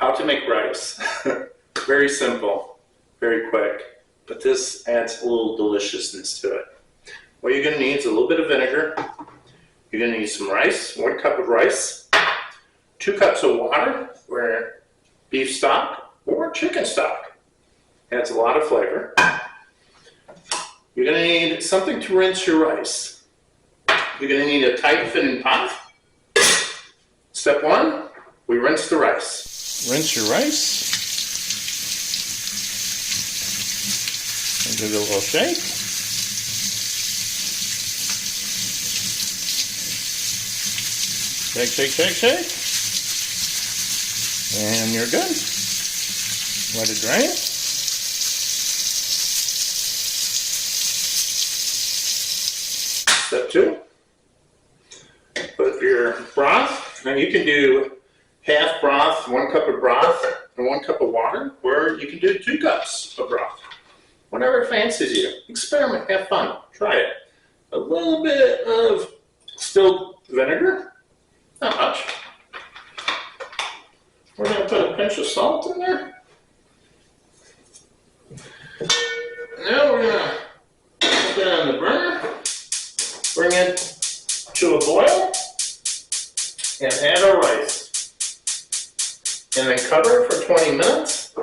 how to make rice. Very simple, very quick, but this adds a little deliciousness to it. What you're going to need is a little bit of vinegar. You're going to need some rice, 1 cup of rice, 2 cups of water, or beef stock or chicken stock. Adds a lot of flavor. You're going to need something to rinse your rice. You're going to need a tight fitting pot. Step 1, we rinse the rice. Rinse your rice. And give it a little shake. Shake, shake, shake, shake. And you're good. Let it drain. Step 2, put your broth, and you can do half broth, 1 cup of broth, and 1 cup of water, or you can do 2 cups of broth. Whatever fancies you. Experiment, have fun, try it. A little bit of distilled vinegar, not much. We're going to put a pinch of salt in there. Now we're going to put that on the burner. Bring it to a boil and add our rice. And then cover it for 20 minutes.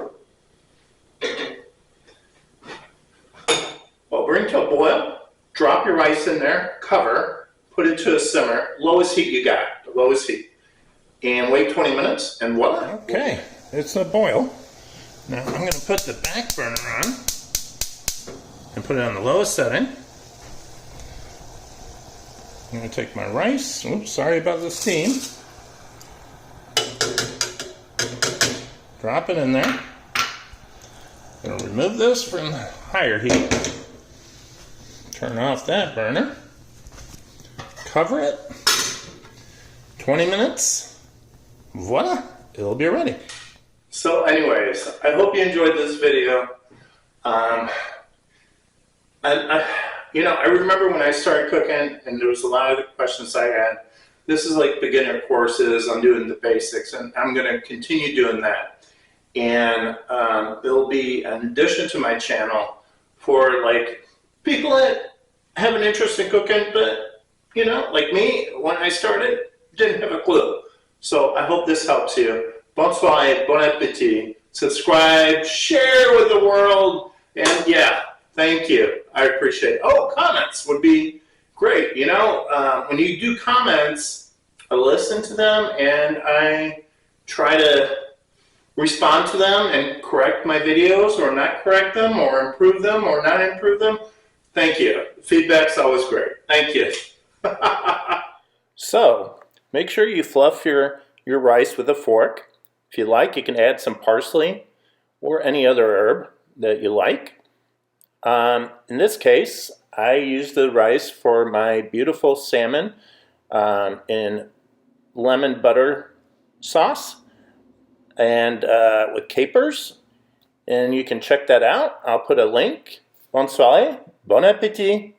Well, bring to a boil, drop your rice in there, cover, put it to a simmer, lowest heat you got, the lowest heat. And wait 20 minutes and voila. Okay, it's a boil. Now I'm going to put the back burner on and put it on the lowest setting. I'm going to take my rice. Oops, sorry about the steam. Drop it in there. I'm going to remove this from the higher heat. Turn off that burner. Cover it. 20 minutes. Voila, it'll be ready. So anyways, I hope you enjoyed this video. I remember when I started cooking and there was a lot of the questions I had. This is like beginner courses. I'm doing the basics and I'm going to continue doing that. And there'll be an addition to my channel for like people that have an interest in cooking, but like me, when I started, didn't have a clue. So I hope this helps you. Bonsoir, bon appetit. Subscribe, share with the world, and yeah, thank you. I appreciate it. Oh, comments would be great. When you do comments, I listen to them and I try to respond to them and correct my videos or not correct them or improve them or not improve them. Thank you. Feedback's always great. Thank you. So, make sure you fluff your rice with a fork. If you like, you can add some parsley or any other herb that you like. In this case, I used the rice for my beautiful salmon in lemon butter sauce and with capers. And you can check that out. I'll put a link. Bonsoir, bon appetit.